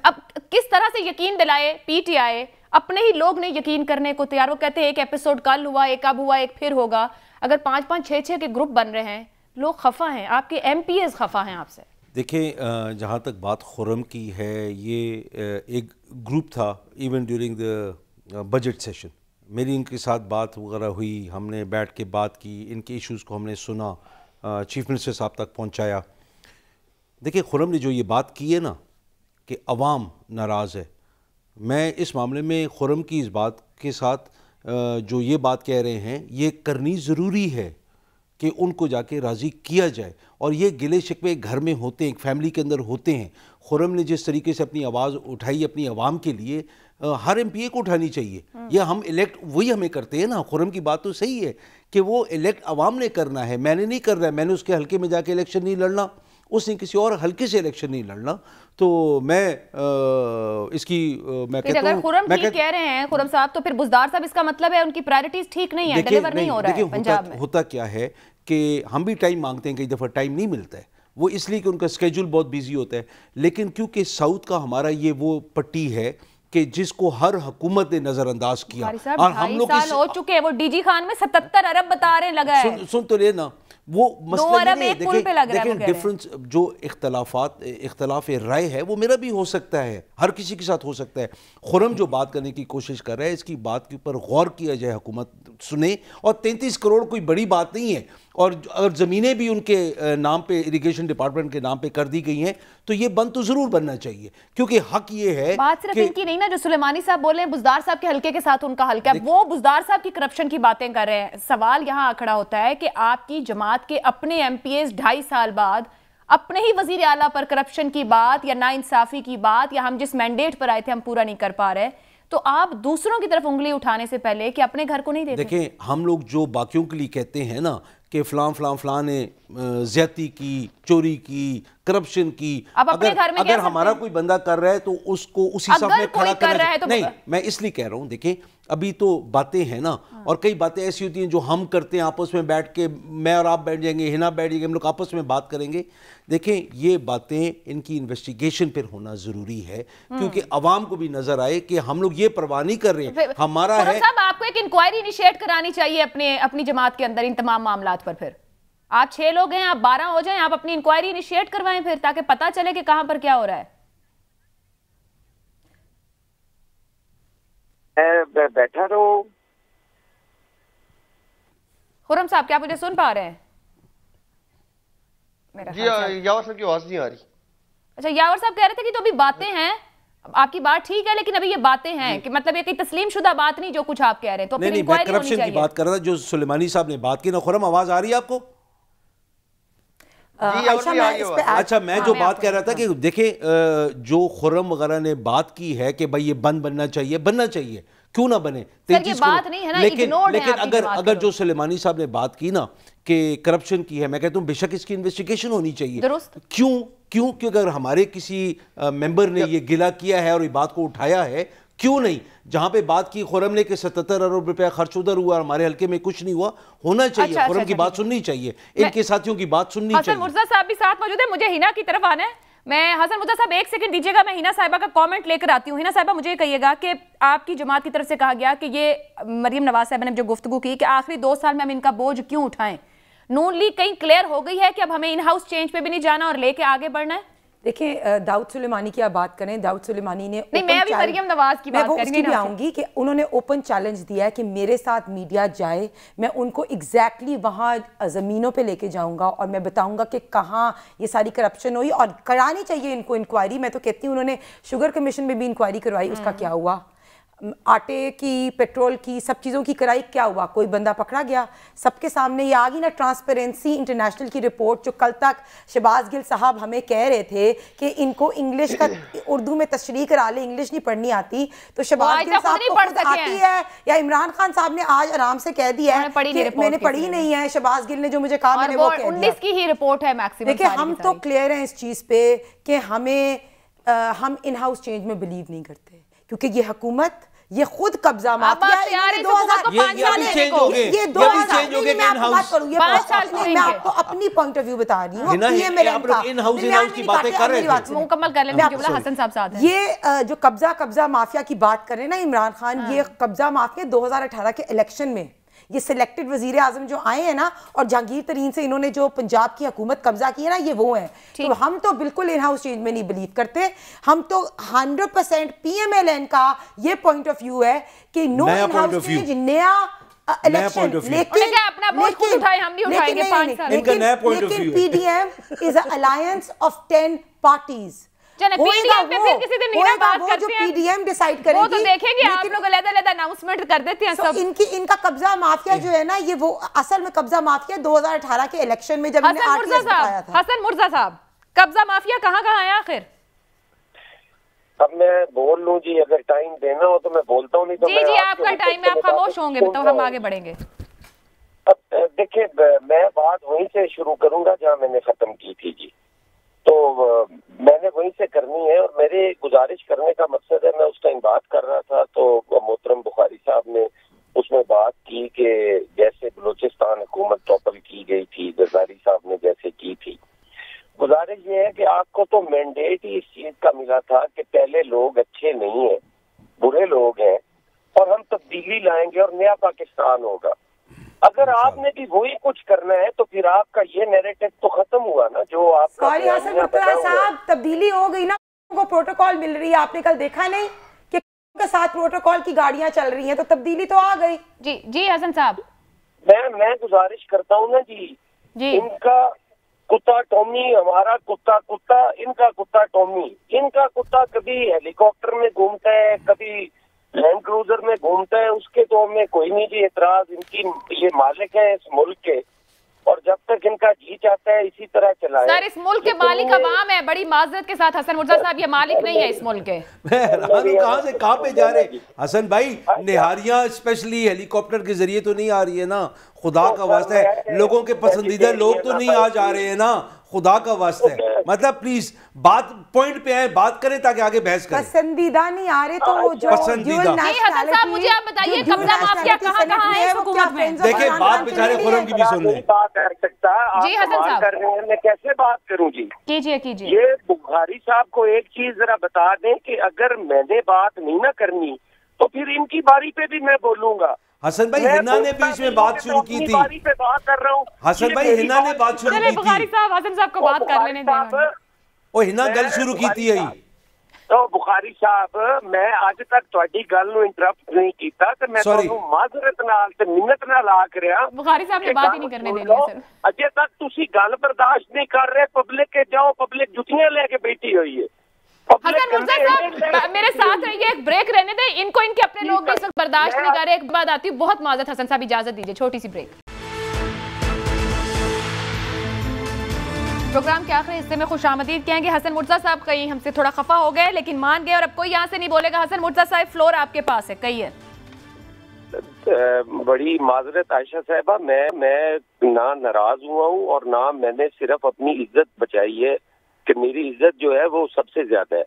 اب کس طرح سے یقین دلائے پی ٹی آئی؟ اپنے ہی لوگ نے یقین کرنے کو تیار، وہ کہتے ہیں ایک ایپیسوڈ کل ہوا، ایک اب ہوا، ایک پھر ہوگا. اگر 5-5 6-6 کے گروپ بن رہے ہیں، لوگ خفا ہیں، آپ کے ایم پی ایز خفا ہیں آپ سے. دیکھیں جہاں تک بات خرم کی ہے، یہ ایک گروپ تھا even during the budget session. میری ان کے ساتھ بات وغیرہ ہوئی، ہم نے بیٹھ کے بات کی، ان کے ایشوز کو ہم نے سنا، چیف منسٹر صاحب تک پہنچایا. دیکھیں خرم نے جو یہ بات کی ہے نا کہ عوام ناراض ہے، میں اس معاملے میں خرم کی اس بات کے ساتھ جو یہ بات کہہ رہے ہیں یہ کرنی ضروری ہے کہ ان کو جا کے راضی کیا جائے. اور یہ گلے شکوے گھر میں ہوتے ہیں، ایک فیملی کے اندر ہوتے ہیں. خرم نے جس طریقے سے اپنی آواز اٹھائی اپنی عوام کے لیے، ہر ایم پی اے کو اٹھانی چاہیے. یہ ہم الیکٹ وہی ہمیں کرتے ہیں نا. خرم کی بات تو صحیح ہے کہ وہ الیکٹ عوام نے کرنا ہے، میں نے نہیں کر رہا ہے. میں نے اس کے حلقے میں جا کے الیکشن نہیں لڑنا، اس نے کسی اور حلقے سے الیکشن نہیں لڑنا. تو میں اس کی میں کہتا ہوں، اگر خرم ٹھیک کہہ رہے ہیں خرم صاحب، تو پھر بزدار صاحب اس کا مطلب ہے ان کی پرائرٹیز ٹھیک نہیں ہے، ڈیلیور نہیں ہو رہا ہے پنجاب میں. ہوتا کیا ہے کہ ہم بھی ٹائم مانگتے ہیں، کئی دفعہ ٹائم نہیں ملتا ہے، وہ اس لیے کہ ان کا اسکیجول بہت بیزی ہوتا ہے. لیکن کیونکہ ساؤتھ کا ہمارا یہ وہ پٹی ہے کہ جس کو ہر حکومت نے نظر انداز کیا، اور ہم لوگ 2.5 سال ہو چکے ہیں، وہ ڈی جی خان میں 77 ارب بتا رہے ہیں لگا ہے، سن تو لینا وہ مسئلہ یہ نہیں ہے. دیکھیں ڈیفرنس جو اختلاف رائے ہے وہ میرا بھی ہو سکتا ہے، ہر کسی کے ساتھ ہو سکتا ہے. خرم جو بات کرنے کی کوشش کر رہا ہے اس کی بات کے اوپر غور کیا جائے، حکومت سنے. اور 33 کروڑ کوئی بڑی بات نہیں ہے، اور اگر زمینیں بھی ان کے نام پہ اریگیشن ڈپارٹمنٹ کے نام پہ کر دی گئی ہیں تو یہ بند تو ضرور بننا چاہیے، کیونکہ حق یہ ہے. بات صرف ان کی نہیں نا، جو سلیمانی صاحب بول رہے ہیں بزدار صاحب کے حلقے کے ساتھ ان کا حلقہ ہے، وہ بزدار صاحب کی کرپشن کی باتیں کر رہے ہیں. سوال یہاں کھڑا ہوتا ہے کہ آپ کی جماعت کے اپنے ایم پی ایز 2.5 سال بعد اپنے ہی وزیر اعلیٰ پر کرپشن کی بات یا ناانصافی کی بات یا ہم جس مینڈیٹ پر آئے تھے ہم پورا نہیں کر پا رہے، تو آپ دوسروں کی طرف انگلی اٹھانے سے پہلے کہ اپنے گھر کو نہیں دیتے. دیکھیں ہم لوگ جو باقیوں کے لیے کہتے ہیں نا کہ فلاں نے زیادتی کی، چوری کی، کرپشن کی، اگر ہمارا کوئی بندہ کر رہا ہے تو اس کو اسی صف میں کھڑا کرنا نہیں. میں اس لیے کہہ رہا ہوں دیکھیں ابھی تو باتیں ہیں نا، اور کئی باتیں ایسی ہوتی ہیں جو ہم کرتے ہیں آپس میں بیٹھ کے، میں اور آپ بیٹھ جائیں گے، ہنا بیٹھ جائیں گے، ہم لوگ آپس میں بات کریں گے. دیکھیں یہ باتیں ان کی انویسٹیگیشن پھر ہونا ضروری ہے، کیونکہ عوام کو بھی نظر آئے کہ ہم لوگ یہ پرواہ نہیں کر رہے ہیں. ہمارا ہے صاحب آپ کو ایک انکوائری انیشیٹ کرانی چاہیے اپنی جماعت کے اندر ان تمام معاملات پر. پھر آپ 6 لوگ ہیں، آپ 12 ہو جائیں، آپ اپنی انکوائری انیشیٹ کروائیں پھر، تاکہ پتہ چلے کہ کہاں پر کیا ہو رہا ہے. بیٹھا رہو. خرم صاحب کیا مجھے سن پا رہے ہیں؟ جی یاور صاحب کی آواز نہیں آ رہی. اچھا یاور صاحب کہہ رہے تھے کہ جو ابھی باتیں ہیں، آپ کی بات ٹھیک ہے لیکن ابھی یہ باتیں ہیں کہ مطلب یہ کوئی تسلیم شدہ بات نہیں جو کچھ آپ کہہ رہے ہیں. تو پھر نہیں میں کرپشن کی بات کر رہا تھا جو سلیمانی صاحب نے بات کی نا. خرم آواز آ رہی ہے آپ کو؟ اچھا میں جو بات کہہ رہا تھا کہ دیکھیں جو خرم وغیرہ نے بات کی ہے کہ بھائی یہ بند بننا چاہیے، کیوں نہ بنے. لیکن اگر جو سلیمانی صاحب نے بات کی نا کہ کرپشن کی ہے، میں کہتا ہوں بے شک اس کی انویسٹیگیشن ہونی چاہیے. کیوں کہ اگر ہمارے کسی ممبر نے یہ گلہ کیا ہے اور یہ بات کو اٹھایا ہے، کیوں نہیں؟ جہاں پہ بات کی خرم نے کہ 77 ارب روپے خرچ ادھر ہوا اور ہمارے حلقے میں کچھ نہیں ہوا، ہونا چاہیے. خرم کی بات سننی چاہیے، ان کے ساتھیوں کی بات سننی چاہیے. حسن مرزا صاحب بھی ساتھ موجود ہیں، مجھے ہنا کی طرف آنا ہے. میں حسن مرزا صاحب 1 سیکنڈ دیجیے گا، میں ہنا صاحبہ کا کامنٹ لے کر آتی ہوں. ہنا صاحبہ مجھے کہیے گا کہ آپ کی جماعت کی طرف سے کہا گیا کہ یہ مریم نواز صاحبہ نے جو گفتگو کی کہ آخری 2 سال میں ہم ان کا بوجھ کیوں اٹھائیں، نون لیگ کہیں کلیئر ہو گئی ہے کہ اب ہمیں ان ہاؤس چینج پہ بھی نہیں جانا اور لے کے آگے بڑھنا ہے. دیکھیں داؤد سلیمانی کی آپ بات کریں، داؤد سلیمانی نے نہیں میں ابھی مریم نواز کی بات کریں گے، میں آؤں گی کہ انہوں نے اوپن چیلنج دیا ہے کہ میرے ساتھ میڈیا جائے، میں ان کو ایگزیکٹلی وہاں زمینوں پہ لے کے جاؤں گا اور میں بتاؤں گا کہ کہاں یہ ساری کرپشن ہوئی اور کرانی چاہیے ان کو انکوائری. میں تو کہتی ہوں انہوں نے شوگر کمیشن میں بھی انکوائری کروائی، اس کا کیا ہوا؟ آٹے کی، پیٹرول کی، سب چیزوں کی کرائی، کیا ہوا؟ کوئی بندہ پکڑا گیا؟ سب کے سامنے یہ آ گئی نا ٹرانسپیرنسی انٹرنیشنل کی رپورٹ، جو کل تک شہباز گل صاحب ہمیں کہہ رہے تھے کہ ان کو انگلش کا اردو میں تشریح کرا لے، انگلش نہیں پڑھنی آتی. تو شہباز گل صاحب کو خود آتی ہے یا عمران خان صاحب نے آج آرام سے کہہ دیا ہے کہ میں نے پڑھی نہیں ہے، شہباز گل نے جو مجھے کہا میں نے وہ کہہ دیا. 19 کی ہی رپورٹ ہے میکسیمم. دیکھیں ہم تو کلیئر ہیں اس چیز پہ کہ ہم ان ہاؤس چینج میں بلیو نہیں کرتے، کیونکہ یہ حکومت یہ خود قبضہ مافیا ہے. میں آپ کو اپنی پوائنٹ آف ویو بتا رہی ہوں، مکمل کر لیں. حسن صاحب ساتھ ہیں. یہ جو قبضہ مافیا کی بات کر رہے ہیں نا عمران خان، یہ قبضہ مافیا 2018 کے الیکشن میں یہ سلیکٹڈ وزیر اعظم جو آئے ہیں نا اور جہانگیر ترین سے انہوں نے جو پنجاب کی حکومت قبضہ کی ہے نا، یہ وہ ہیں. تو ہم تو بالکل ان ہاؤس چینج میں نہیں بلیو کرتے. ہم تو 100% پی ایم ایل این کا یہ پوائنٹ آف ویو ہے کہ نو ان ہاؤس چینج، نیا الیکشن. لیکن P D M is a alliance of 10 parties. P D M پہ پھر کسی دن ہنا بات کرتے ہیں، پی ڈی ایم ڈیسائیڈ کرے گی، وہ تو دیکھیں گے آپ لوگ علیحدہ اناؤنسمنٹ کر دیتے ہیں سب. ان کا قبضہ مافیا جو ہے نا، یہ وہ اصل میں قبضہ مافیا 2018 کے الیکشن میں جب انہیں آر ٹی ایس بتایا تھا. حسن مرزا صاحب قبضہ مافیا کہاں کہاں ہے آخر؟ اب میں بول لوں جی، اگر ٹائم دینا ہو تو میں بولتا ہوں، نہیں تو جی آپ کا ٹائم ہے، آپ خاموش ہوں گے تو ہم آگے بڑھیں گے. اب دیکھیں میں بات وہیں سے شروع کروں گا جہاں میں نے ختم کی تھی جی. تو میں نے وہیں سے کرنی ہے، اور میرے گزارش کرنے کا مقصد ہے، میں اس ٹائم بات کر رہا تھا تو محترم بخاری صاحب نے اس میں بات کی کہ جیسے بلوچستان حکومت ٹاپل کی گئی تھی، زرداری صاحب نے جیسے کی تھی. گزارش یہ ہے کہ آپ کو تو مینڈیٹ ہی اس چیز کا ملا تھا کہ پہلے لوگ اچھے نہیں ہیں، तब्दीली लाएंगे और नया पाकिस्तान होगा। अगर आपने भी वही कुछ करना है तो फिर आपका ये नैरेटिव तो खत्म हुआ ना, जो आपका सॉरी हसन मुर्तजा साहब, तब्दीली हो गई ना, को प्रोटोकॉल मिल रही है। आपने कल देखा नहीं कि के साथ प्रोटोकॉल की गाड़ियां चल रही हैं, तो तब्दीली तो आ गई। जी हसन साहब, मैं गुजारिश करता हूँ ना जी, इनका कुत्ता टॉमी, हमारा कुत्ता कुत्ता, इनका कुत्ता टॉमी। इनका कुत्ता कभी हेलीकॉप्टर में घूमता है, कभी लैंड क्रूजर में घूमता है, उसके तो हमें कोई नहीं जी एतराज। इनकी ये मालिक है इस मुल्क के, और जब तक इनका जी चाहता है इसी तरह चलाए। सर इस मुल्क के मालिक अवाम है, बड़ी माजरत के साथ हसन मुर्तजा साहब, ये मालिक नहीं है इस मुल्क के। मैं हैरान हूं कहां से कहां पे जा रहे हसन भाई। निहारियां स्पेशली हेलीकॉप्टर के जरिए तो नहीं आ रही है ना, खुदा का वास्ता है। लोगों के पसंदीदा लोग तो नहीं आ जा रहे हैं ना, खुदा का वास्ता है। मतलब प्लीज बात पॉइंट पे आए, बात करें ताकि आगे बहस करें। पसंदीदा नहीं आ रहे तो जो पसंदीदा। हसन साहब मुझे आप बताइए, कब्जा माफिया कहां है इस हुकूमत में? देखिए बात बेचारे खुरम की भी सुन ले। बात कर सकता जी हसन साहब कर रहे हैं, मैं कैसे बात करूं जी? कीजिए। ये बुखारी साहब को एक चीज जरा बता दें कि अगर मैंने बात नहीं ना करनी तो फिर इनकी बारी पे भी मैं बोलूंगा। हसन भाई हिना ने बीच में बात शुरू की थी। बारी पे बात कर रहा हूँ। हसन भाई हिना ने बात शुरू की थी। बुखारी साहब हसन साहब को बात कर लेने दें। ओ हिना गल शुरू की थी यही। तो बुखारी साहब मैं ਅੱਜ तक ਤੁਹਾਡੀ ਗੱਲ ਨੂੰ ਇੰਟਰਪਟ ਨਹੀਂ ਕੀਤਾ ਤੇ ਮੈਂ ਤੁਹਾਨੂੰ ਮਾਜ਼ਰਤ ਨਾਲ ਤੇ ਮਿੰਨਤ ਨਾਲ ਆਖ ਰਿਹਾ। बुखारी साहब ने बात ही नहीं करने देनी है सर। ਅਜੇ ਤੱਕ ਤੁਸੀਂ ਗੱਲ ਬਰਦਾਸ਼ਤ ਨਹੀਂ ਕਰ ਰਹੇ। ਪਬਲਿਕ के जाओ, पब्लिक जुतियां लेके बैठी हुई है। हसन मुर्तजा साहब मेरे साथ रहिए, एक ब्रेक रहने दें इनको, इनके अपने लोग भी इस वक्त बर्दाश्त नहीं कर रहे। एक बात आती है, बहुत माजरत हसन साहब, इजाजत दीजिए, छोटी सी ब्रेक। प्रोग्राम के आखिरी हिस्से में खुशामदीद कहेंगे। हसन मुर्तजा साहब कहीं हमसे थोड़ा खफा हो गए लेकिन मान गए और अब कोई यहाँ से नहीं बोलेगा। हसन मुर्तजा साहब फ्लोर आपके पास है, कहिए। बड़ी माजरत आयशा साहबा, मैं ना नाराज हुआ हूँ और ना मैंने सिर्फ अपनी इज्जत बचाई है कि मेरी इज्जत जो है वो सबसे ज्यादा है।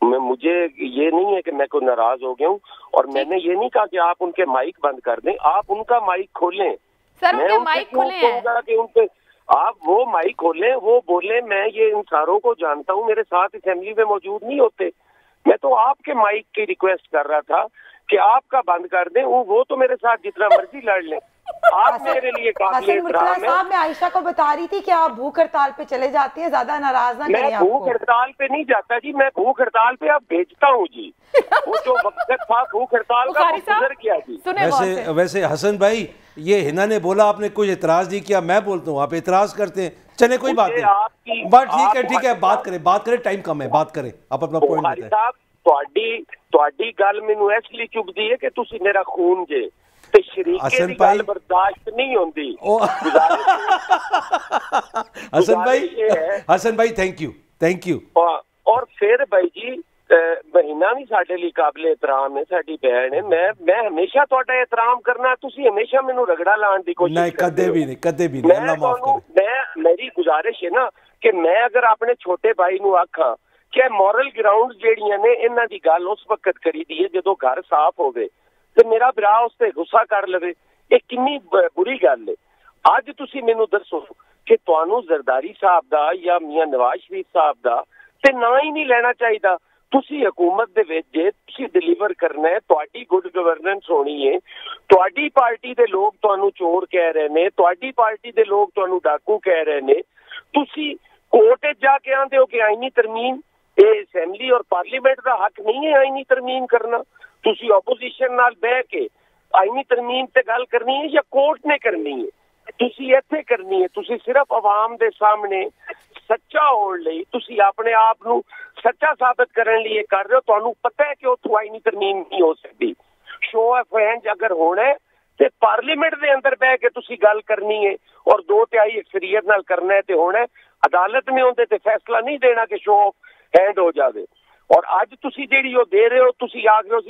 मुझे ये नहीं है कि मैं कोई नाराज हो गया हूँ, और मैंने ये नहीं कहा कि आप उनके माइक बंद कर दें। आप उनका माइक खोलें। सर उनके माइक खोले हैं कि उनके आप वो माइक खोलें, वो बोले। मैं ये इन सारों को जानता हूँ, मेरे साथ असेंबली में मौजूद नहीं होते। मैं तो आपके माइक की रिक्वेस्ट कर रहा था कि आपका बंद कर दें। वो तो मेरे साथ जितना मर्जी लड़ लें। आप मेरे लिए काबिल एहतराम है। मैं आयशा को बता रही थी कि आप भूख हड़ताल पे चले जाते हैं, ज्यादा नाराज ना करें। मैं भूख हड़ताल पे नहीं जाता जी, मैं भूख हड़ताल पे अब भेजता हूँ जी। वो जो मकसद था भूख हड़ताल का वो गुजर गया जी। वैसे हसन भाई ये हिना ने बोला, आपने कुछ एतराज नहीं किया। मैं बोलता हूँ आप एतराज करते हैं, चले कोई बात नहीं। बट ठीक है बात करें, टाइम कम है, बात करें, आप अपना पॉइंट बताएं। ਤੁਹਾਡੀ ਗੱਲ ਮੈਨੂੰ ਇਸ ਲਈ ਚੁਭਦੀ ਹੈ ਕਿ ਤੁਸੀਂ ਮੇਰਾ ਖੂਨ ਜੇ ਤੇ ਸ਼ਰੀਕੇ ਦੀ ਗੱਲ ਬਰਦਾਸ਼ਤ ਨਹੀਂ ਹੁੰਦੀ। हसन भाई थैंक यू। और फिर भाई जी महीना भी ਸਾਡੇ ਲਈ ਕਾਬਿਲ ਇਤਰਾਮ ਹੈ, ਸਾਡੀ ਭੈਣ ਹੈ। ਮੈਂ ਹਮੇਸ਼ਾ ਤੁਹਾਡਾ ਇਤਰਾਮ ਕਰਨਾ, ਤੁਸੀਂ ਹਮੇਸ਼ਾ ਮੈਨੂੰ ਰਗੜਾ ਲਾਉਣ ਦੀ ਕੋਸ਼ਿਸ਼ नहीं कदे भी नहीं अल्लाह माफ करे। मेरी गुजारिश है ना कि मैं अगर अपने छोटे भाई ਨੂੰ ਆਖਾਂ ਕਿ ਮੋਰਲ ਗਰਾਊਂਡ ਜਿਹੜੀਆਂ ਨੇ ਇਹਨਾਂ ਦੀ ਗੱਲ ਉਸ ਵਕਤ ਕਰੀ ਦੀ ਹੈ ਜਦੋਂ ਘਰ ਸਾਫ਼ ਹੋਵੇ ਤੇ ਮੇਰਾ ਭਰਾ ਉਸ ਤੇ ਗੁੱਸਾ ਕਰ ਲਵੇ, ਇਹ ਕਿੰਨੀ ਬੁਰੀ ਗੱਲ ਹੈ। ਅੱਜ ਤੁਸੀਂ ਮੈਨੂੰ ਦੱਸੋ ਕਿ ਤੁਹਾਨੂੰ ਜ਼ਰਦਾਰੀ ਸਾਹਿਬ ਦਾ ਜਾਂ ਮੀਆਂ ਨਵਾਜ਼ ਸ਼ਰੀਫ ਸਾਹਿਬ ਦਾ ਤੇ ਨਾਂ ਹੀ ਨਹੀਂ ਲੈਣਾ ਚਾਹੀਦਾ। ਤੁਸੀਂ ਹਕੂਮਤ ਦੇ ਵਿੱਚ ਜੇ ਤੁਸੀਂ ਡਿਲੀਵਰ ਕਰਨਾ ਹੈ, ਤੁਹਾਡੀ ਗੁੱਡ ਗਵਰਨੈਂਸ ਹੋਣੀ ਹੈ। ਤੁਹਾਡੀ ਪਾਰਟੀ ਦੇ ਲੋਕ ਤੁਹਾਨੂੰ ਚੋਰ ਕਹਿ ਰਹੇ ਨੇ, ਤੁਹਾਡੀ ਪਾਰਟੀ ਦੇ ਲੋਕ ਤੁਹਾਨੂੰ ਡਾਕੂ ਕਹਿ ਰਹੇ ਨੇ। ਤੁਸੀਂ ਕੋਰਟ 'ਚ ਜਾ ਕੇ ਆਂਦੇ ਹੋ ਕਿ ਆਈਨੀ ਤਰਮੀਮ, ਇਹ ਅਸੈਂਬਲੀ ਔਰ ਪਾਰਲੀਮੈਂਟ ਦਾ ਹੱਕ ਨਹੀਂ ਹੈ ਆਈਨੀ ਤਰਮੀਮ ਕਰਨਾ। ਤੁਸੀਂ ਆਪੋਜੀਸ਼ਨ ਨਾਲ ਬਹਿ ਕੇ ਆਈਨੀ ਤਰਮੀਮ ਤੇ ਗੱਲ ਕਰਨੀ ਹੈ ਜਾਂ ਕੋਰਟ ਨੇ ਕਰਨੀ ਹੈ? ਤੁਸੀਂ ਇੱਥੇ ਕਰਨੀ ਹੈ। ਤੁਸੀਂ ਸਿਰਫ ਆਵਾਮ ਦੇ ਸਾਹਮਣੇ ਸੱਚਾ ਹੋਣ ਲਈ, ਤੁਸੀਂ ਆਪਣੇ ਆਪ ਨੂੰ ਸੱਚਾ ਸਾਬਤ ਕਰਨ ਲਈ ਇਹ ਕਰ ਰਹੇ ਹੋ। ਤੁਹਾਨੂੰ ਪਤਾ ਹੈ ਕਿ ਉੱਥੋਂ ਆਈਨੀ ਤਰਮੀਮ ਨਹੀਂ ਹੋ ਸਕਦੀ। ਸ਼ੋਅ ਆਫ ਹੈਂਡਸ ਅਗਰ ਹੋਣਾ ਹੈ ਤੇ ਪਾਰਲੀਮੈਂਟ ਦੇ ਅੰਦਰ ਬਹਿ ਕੇ ਤੁਸੀਂ ਗੱਲ ਕਰਨੀ ਹੈ ਔਰ 2/3 ਅਕਸਰੀਅਤ ਨਾਲ ਕਰਨਾ ਹੈ ਤੇ ਹੋਣਾ। ਅਦਾਲਤ ਨੇ ਉਹਦੇ ਤੇ ਫੈਸਲਾ ਨਹੀਂ ਦੇਣਾ ਕਿ ਸ਼ੋਅ ਆਫ हैंड हो जावे। और आज तुसी जेड़ी ओ दे रहे हो, तुसी आ गए हो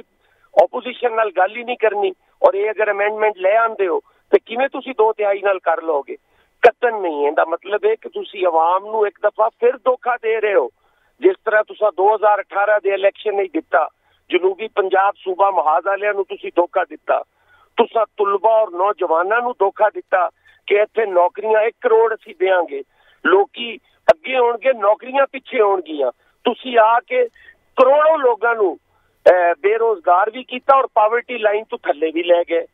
ओपोजिशन नाल गल ही नहीं करनी और ये अगर अमेंडमेंट ले आंदे हो तो किवें तुसी 2/3 नाल कर लोगे? कतन नहीं है। दा मतलब है कि तुसी आवाम नू एक दफा फिर धोखा दे रहे हो, जिस तरह तुसा 2018 दे इलेक्शन नहीं दिता, जनूबी पंजाब सूबा महाज वालियां नू तुसी धोखा दिता। तुसा तुलबा और नौजवानां नू धोखा दिता कि इत्थे नौकरियां 1 करोड़ असीं देंगे, लोकी अगे होणगे, नौकरियां पिछे होणगियां। तुसी आके करोड़ों लोगों नू ਬੇਰੋਜ਼ਗਾਰ ਵੀ ਕੀਤਾ ਔਰ ਪਾਵਰਟੀ ਲਾਈਨ ਤੋਂ ਥੱਲੇ ਵੀ ਲੈ ਗਏ।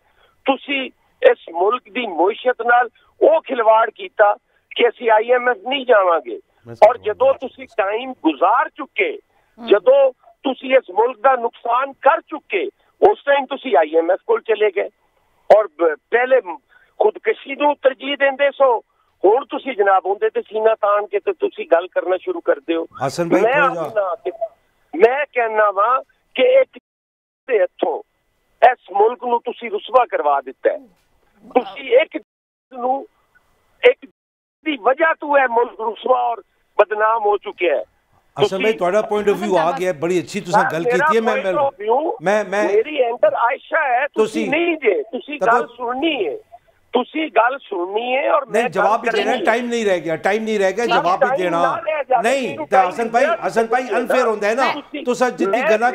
ਤੁਸੀਂ ਇਸ ਮੁਲਕ ਦੀ ਮੁਇਸ਼ਤ ਨਾਲ ਉਹ ਖਿਲਵਾੜ ਕੀਤਾ ਕਿ ਅਸੀਂ IMF ਨਹੀਂ ਜਾਵਾਂਗੇ। ਔਰ ਜਦੋਂ ਤੁਸੀਂ ਟਾਈਮ ਗੁਜ਼ਾਰ ਚੁੱਕੇ, ਜਦੋਂ ਤੁਸੀਂ ਇਸ ਮੁਲਕ ਦਾ ਨੁਕਸਾਨ ਕਰ ਚੁੱਕੇ, ਉਸ ਟਾਈਮ ਤੁਸੀਂ IMF ਕੋਲ ਚਲੇ ਗਏ ਔਰ ਪਹਿਲੇ ਖੁਦਕਸ਼ੀ ਨੂੰ ਤਰਜੀਹ ਦਿੰਦੇ ਸੋ। ਹੁਣ ਤੁਸੀਂ ਜਨਾਬ ਉਹਦੇ ਤੇ ਸੀਨਾ ਤਾਣ ਕੇ ਤੇ ਤੁਸੀਂ ਗੱਲ ਕਰਨਾ ਸ਼ੁਰੂ ਕਰਦੇ ਹੋ। ਹਸਨ ਭਾਈ ਮੈਂ ਕਹਿਣਾ ਵਾ ਕਿ ਇੱਕ ਦੇ ਹੱਥੋਂ ਇਸ ਮੁਲਕ ਨੂੰ ਤੁਸੀਂ ਰੁਸਵਾ ਕਰਵਾ ਦਿੱਤਾ ਹੈ। ਤੁਸੀਂ ਇੱਕ ਦੀ ਵਜ੍ਹਾ ਤੋਂ ਇਹ ਮੁਲਕ ਰੁਸਵਾ ਔਰ ਬਦਨਾਮ ਹੋ ਚੁੱਕਿਆ ਹੈ। ਅਸਲ ਵਿੱਚ ਤੁਹਾਡਾ ਪੁਆਇੰਟ ਆਫ ਵਿਊ ਆ ਗਿਆ, ਬੜੀ ਅੱਛੀ ਤੁਸੀਂ ਗੱਲ ਕੀਤੀ ਹੈ। ਮੈਂ ਮੇਰੀ ਐਂਟਰ ਆਇਸ਼ਾ ਹੈ, ਤੁਸੀਂ ਨਹੀਂ ਜੇ, ਤੁਸੀਂ ਗੱਲ ਸੁਣਨੀ ਹੈ, ਤੁਸੀਂ ਗੱਲ ਸੁਣਨੀ ਹੈ ਔਰ ਨਹੀਂ ਜਵਾਬ بھی دینا, टाइम नहीं रह गया, टाइम नहीं रह गया, जवाब भी देना नहीं। हसन भाई अनफेयर होता है ना, तुसा जितनी गल्लां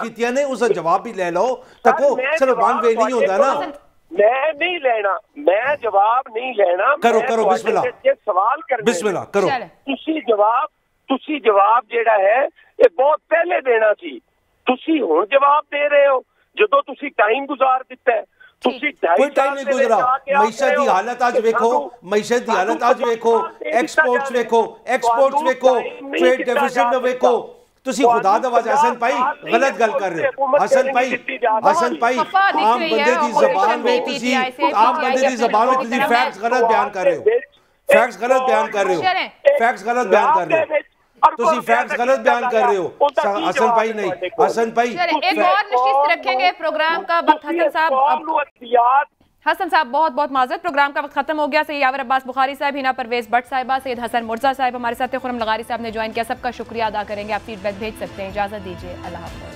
कीतियां ने उसका जवाब भी ले लो तको सिर्फ वन वे नहीं होता ना। मैं नहीं लेना, मैं जवाब नहीं लेना। करो बिस्मिल्लाह, सवाल करने बिस्मिल्लाह करो। ਤੁਸੀਂ ਜਵਾਬ ਜਿਹੜਾ ਹੈ ਇਹ ਬਹੁਤ ਪਹਿਲੇ ਦੇਣਾ ਸੀ। ਤੁਸੀਂ ਹੁਣ ਜਵਾਬ ਦੇ ਰਹੇ ਹੋ ਜਦੋਂ ਤੁਸੀਂ ਟਾਈਮ ਗੁਜ਼ਾਰ ਦਿੱਤਾ ਹੈ। कोई टाइम नहीं गुजरा। मईशत की हालत आज वेखो, मईशत की हालत आज वेखो, एक्सपोर्ट्स वेखो, ट्रेड डेफिसिट न वेखो। तुसी खुदा दा वास्ते हसन भाई गलत गल कर रहे हो। हसन भाई आम बंदे दी ज़बान में तुसी फैक्ट्स गलत बयान कर रहे हो, फैक्ट्स गलत बयान कर रहे हो, तुसी फैक्ट्स गलत बयान कर रहे हो। हसन भाई नहीं, हसन भाई एक और नशिस्त रखेंगे प्रोग्राम का वक्त। हसन साहब बहुत बहुत माजरत, प्रोग्राम का वक्त खत्म हो गया। सैयद यावर अब्बास बुखारी साहब, हिना परवेज भट्ट साहिबा, सैयद हसन मुर्जा साहब हमारे साथ थे, खुरम लगारी साहब ने ज्वाइन किया। सबका शुक्रिया अदा करेंगे। आप फीडबैक भेज सकते हैं। इजाजत दीजिए, अल्लाह हाफ़िज़।